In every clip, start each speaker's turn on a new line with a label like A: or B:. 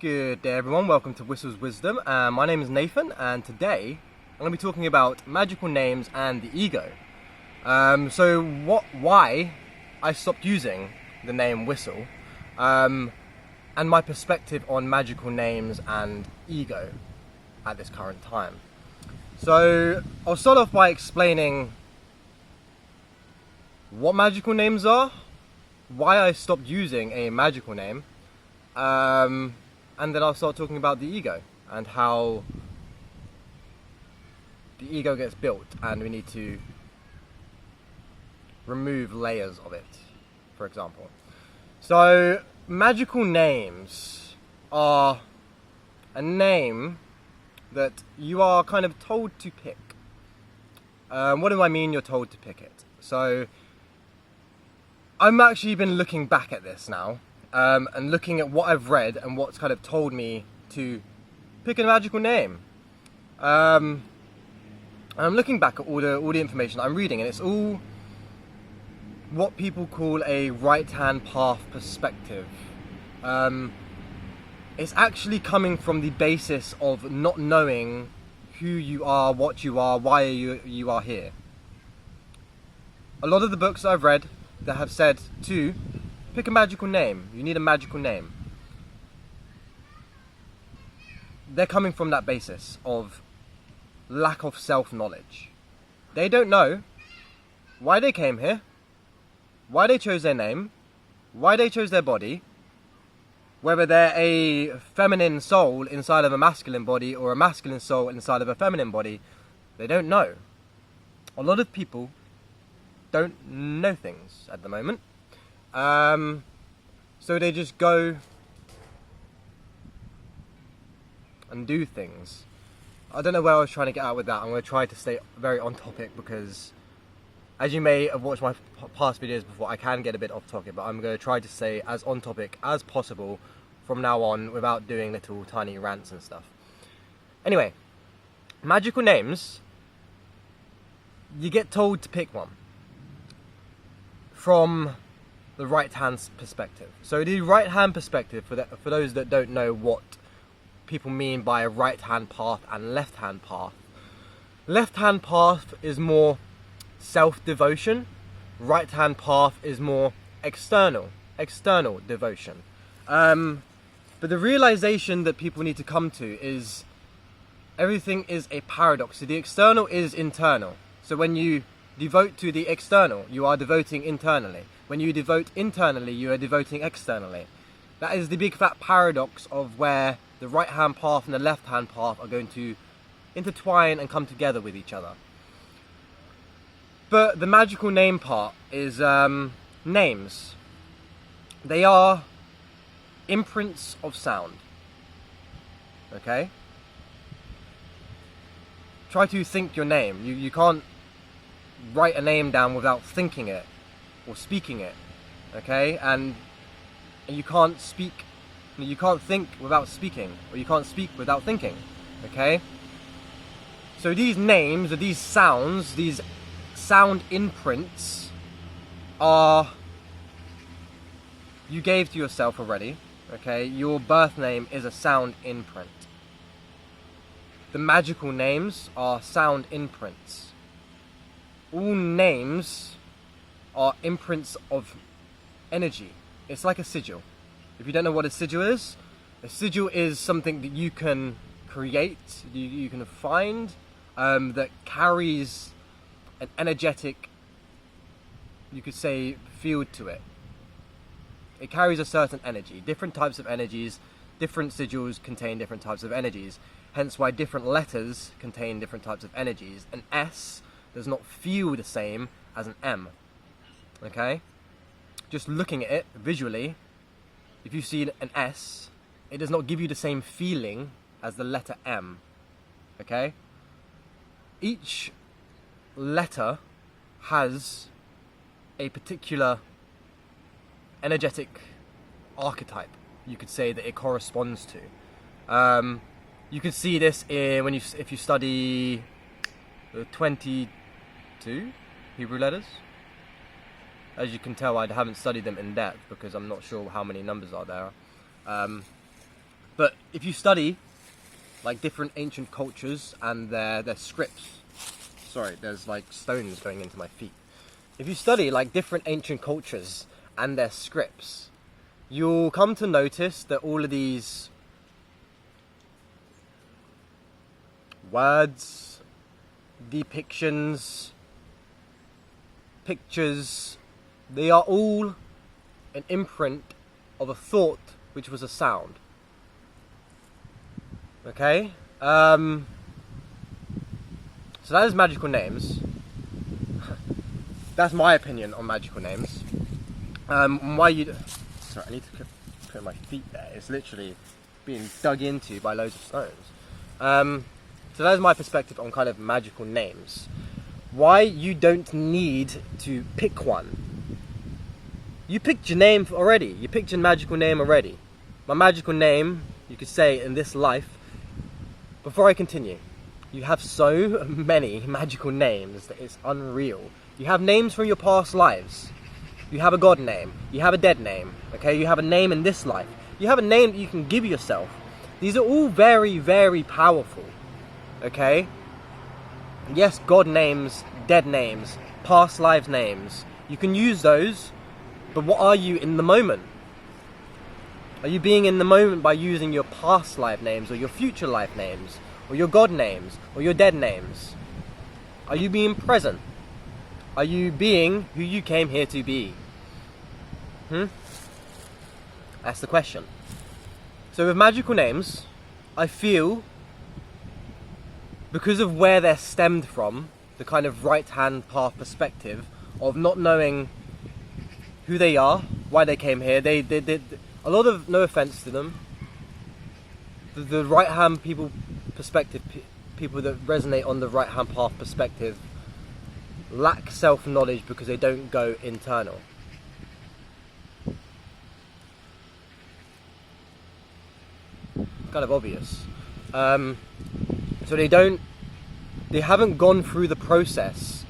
A: Good day everyone, welcome to Wysol's Wisdom. My name is Nathan and today I'm going to be talking about magical names and the ego. Why I stopped using the name Wysol and my perspective on magical names and ego at this current time. So I'll start off by explaining what magical names are, why I stopped using a magical name, and then I'll start talking about the ego and how the ego gets built and we need to remove layers of it, for example. So magical names are a name that you are kind of told to pick. What do I mean you're told to pick it? So I've actually been looking back at this now, and looking at what I've read and what's kind of told me to pick a magical name. And I'm looking back at all the information I'm reading, and it's all what people call a right-hand path perspective. It's actually coming from the basis of not knowing who you are, what you are, why you are here. A lot of the books I've read that have said to pick a magical name, you need a magical name, they're coming from that basis of lack of self-knowledge. They don't know why they came here, why they chose their name, why they chose their body, whether they're a feminine soul inside of a masculine body or a masculine soul inside of a feminine body. They don't know. A lot of people don't know things at the moment. So they just go and do things. I don't know where I was trying to get out with that. I'm going to try to stay very on topic because, as you may have watched my past videos before, I can get a bit off topic, but I'm going to try to stay as on topic as possible from now on without doing little tiny rants and stuff. Anyway, magical names, you get told to pick one from the right-hand perspective. So the right-hand perspective, for those that don't know what people mean by a right-hand path and left-hand path. Left-hand path is more self-devotion. Right-hand path is more external devotion. But the realization that people need to come to is everything is a paradox. So the external is internal. So when you devote to the external, you are devoting internally. When you devote internally, you are devoting externally. That is the big fat paradox of where the right-hand path and the left-hand path are going to intertwine and come together with each other. But the magical name part is names. They are imprints of sound. Okay? Try to think your name. You can't write a name down without thinking it or speaking it. Okay? And you can't speak, you can't think without speaking, or you can't speak without thinking. Okay? So these names, or these sounds, these sound imprints are, you gave to yourself already. Okay? Your birth name is a sound imprint. The magical names are sound imprints. All names are imprints of energy. It's like a sigil. If you don't know what a sigil is something that you can create, you can find, that carries an energetic, you could say, field to it. It carries a certain energy. Different types of energies, different sigils contain different types of energies. Hence why different letters contain different types of energies. An S does not feel the same as an M. Okay? Just looking at it visually, if you see an S, it does not give you the same feeling as the letter M. Okay? Each letter has a particular energetic archetype, you could say, that it corresponds to. You could see this if you study the 22 Hebrew letters. As you can tell, I haven't studied them in depth because I'm not sure how many numbers are there. But if you study like different ancient cultures and their scripts, sorry, there's like stones going into my feet. If you study like different ancient cultures and their scripts, you'll come to notice that all of these words, depictions, pictures, they are all an imprint of a thought which was a sound. Okay? So that is magical names. That's my opinion on magical names. Why you... Sorry, I need to put my feet there. It's literally being dug into by loads of stones. So that is my perspective on kind of magical names. Why you don't need to pick one. You picked your name already. You picked your magical name already. My magical name, you could say, in this life. Before I continue, you have so many magical names that it's unreal. You have names from your past lives. You have a God name. You have a dead name. Okay, you have a name in this life. You have a name that you can give yourself. These are all very, very powerful. Okay? Yes, God names, dead names, past lives names. You can use those, but what are you in the moment? Are you being in the moment by using your past life names or your future life names or your God names or your dead names? Are you being present? Are you being who you came here to be? That's the question. So with magical names, I feel, because of where they're stemmed from, the kind of right-hand path perspective of not knowing who they are, why they came here, they a lot of, no offense to them, the right-hand people perspective, people that resonate on the right-hand path perspective, lack self-knowledge because they don't go internal. Kind of obvious. So they haven't gone through the process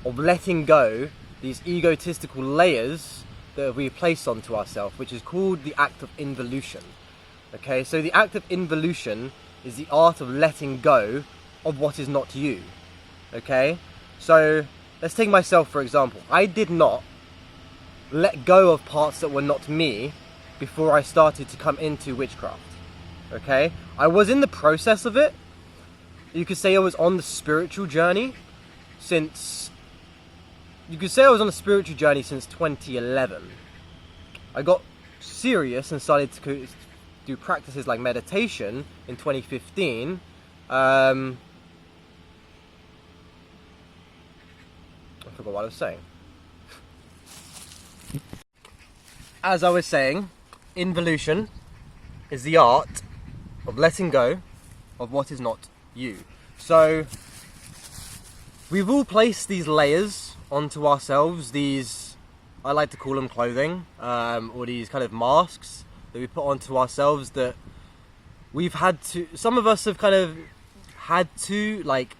A: of letting go these egotistical layers that we place onto ourselves, which is called the act of involution. Okay, so the act of involution is the art of letting go of what is not you. Okay, so let's take myself for example. I did not let go of parts that were not me before I started to come into witchcraft. Okay, I was in the process of it. You could say I was on the spiritual journey since... You could say I was on a spiritual journey since 2011. I got serious and started to do practices like meditation in 2015. I forgot what I was saying. As I was saying, involution is the art of letting go of what is not you. So we've all placed these layers onto ourselves, these, I like to call them clothing, or these kind of masks that we put onto ourselves that we've had to, some of us have kind of had to like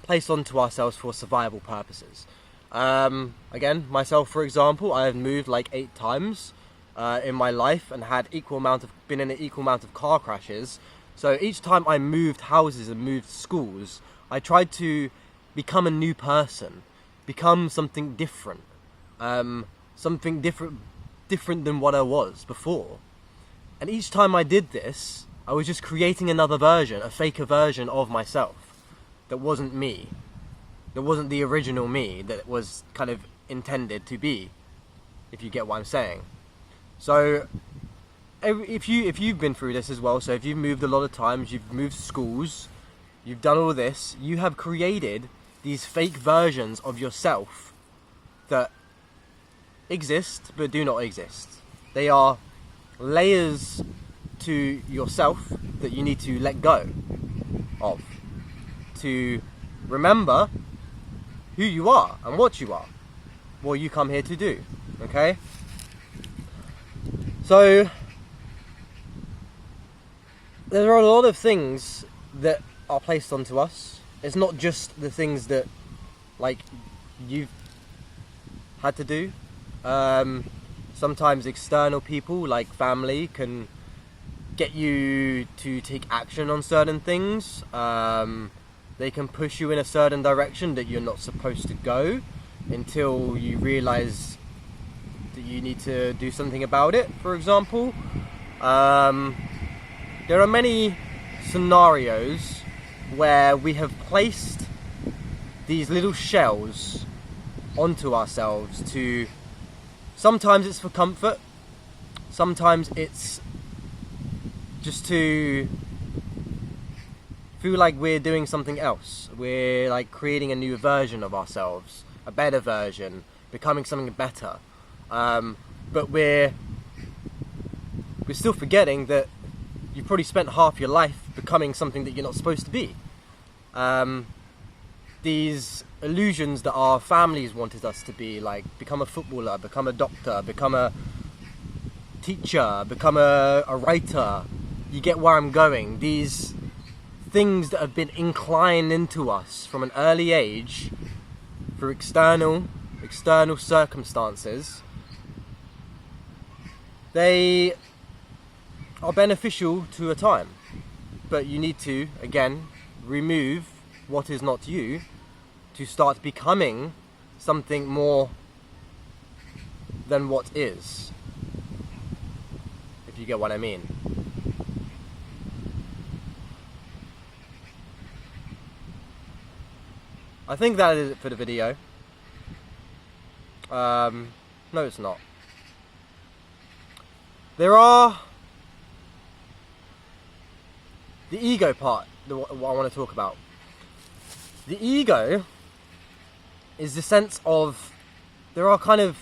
A: place onto ourselves for survival purposes. Again, myself for example, I have moved like 8 times in my life and had been in an equal amount of car crashes. So each time I moved houses and moved schools, I tried to become a new person, become something different, different than what I was before. And each time I did this, I was just creating another version, a faker version of myself that wasn't me, that wasn't the original me that was kind of intended to be, if you get what I'm saying. So if you've been through this as well, so if you've moved a lot of times, you've moved schools, you've done all this, you have created these fake versions of yourself that exist but do not exist. They are layers to yourself that you need to let go of, to remember who you are and what you are, what you come here to do. Okay? So there are a lot of things that are placed onto us. It's not just the things that like you've had to do. Sometimes external people like family can get you to take action on certain things. They can push you in a certain direction that you're not supposed to go until you realize that you need to do something about it, for example. There are many scenarios where we have placed these little shells onto ourselves to, sometimes it's for comfort, sometimes it's just to feel like we're doing something else. We're like creating a new version of ourselves, a better version, becoming something better. But we're still forgetting that you've probably spent half your life becoming something that you're not supposed to be. These illusions that our families wanted us to be, like become a footballer, become a doctor, become a teacher, become a writer. You get where I'm going. These things that have been inclined into us from an early age through external circumstances, they are beneficial to a time, but you need to, again, remove what is not you to start becoming something more than what is, if you get what I mean. I think that is it for the video. No, it's not. There are the ego part, what I want to talk about. The ego is the sense of, there are kind of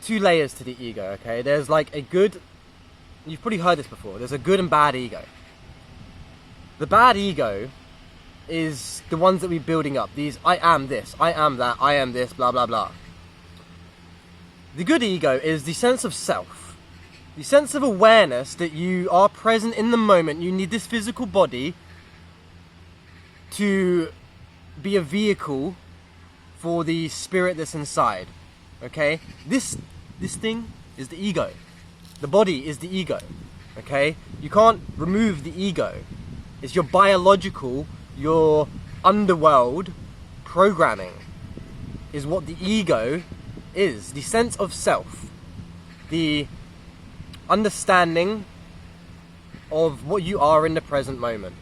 A: two layers to the ego, okay? There's like a good, you've probably heard this before, there's a good and bad ego. The bad ego is the ones that we're building up. These, I am this, I am that, I am this, blah, blah, blah. The good ego is the sense of self. The sense of awareness that you are present in the moment. You need this physical body to be a vehicle for the spirit that's inside. Okay? This thing is the ego. The body is the ego. Okay? You can't remove the ego. It's your biological, your underworld programming is what the ego is. The sense of self. The understanding of what you are in the present moment.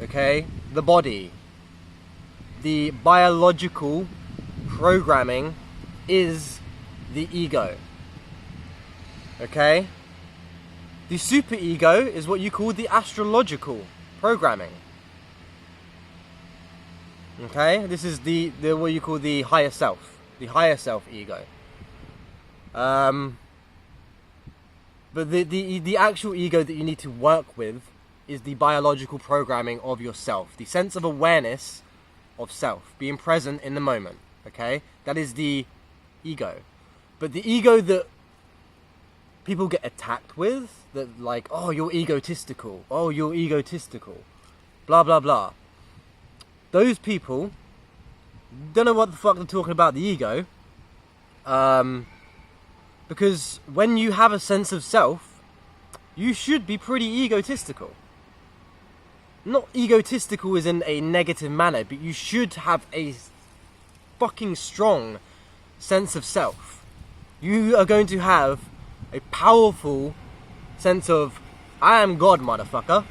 A: Okay? The body. The biological programming is the ego. Okay? The superego is what you call the astrological programming. Okay? This is the what you call the higher self. The higher self ego. But the actual ego that you need to work with is the biological programming of yourself. The sense of awareness of self. Being present in the moment. Okay? That is the ego. But the ego that people get attacked with, that like, oh, you're egotistical. Oh, you're egotistical. Blah, blah, blah. Those people don't know what the fuck they're talking about the ego. Because when you have a sense of self, you should be pretty egotistical. Not egotistical as in a negative manner, but you should have a fucking strong sense of self. You are going to have a powerful sense of, I am God, motherfucker,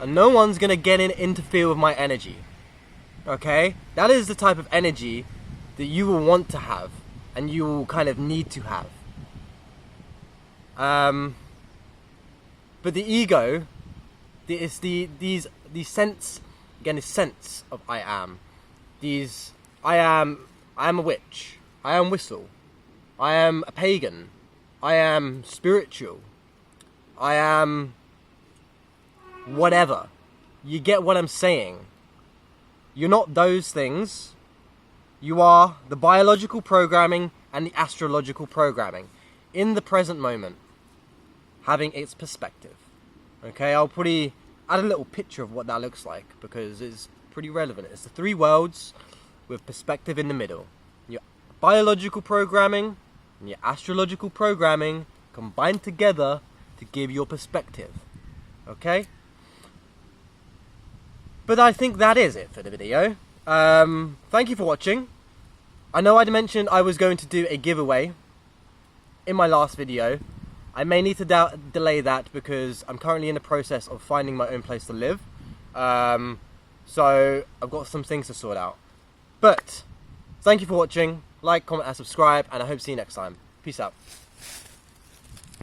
A: and no one's going to get in, interfere with my energy. Okay? That is the type of energy that you will want to have, and you will kind of need to have. But the ego is the sense, again, the sense of I am. I am a witch. I am Wysol. I am a pagan. I am spiritual. I am whatever. You get what I'm saying. You're not those things. You are the biological programming and the astrological programming in the present moment, having its perspective. Okay, I'll probably add a little picture of what that looks like because it's pretty relevant. It's the three worlds with perspective in the middle. Your biological programming and your astrological programming combined together to give your perspective. Okay? But I think that is it for the video. Thank you for watching. I know I mentioned I was going to do a giveaway in my last video. I may need to delay that because I'm currently in the process of finding my own place to live. So I've got some things to sort out. But thank you for watching. Like, comment and subscribe, and I hope to see you next time. Peace out.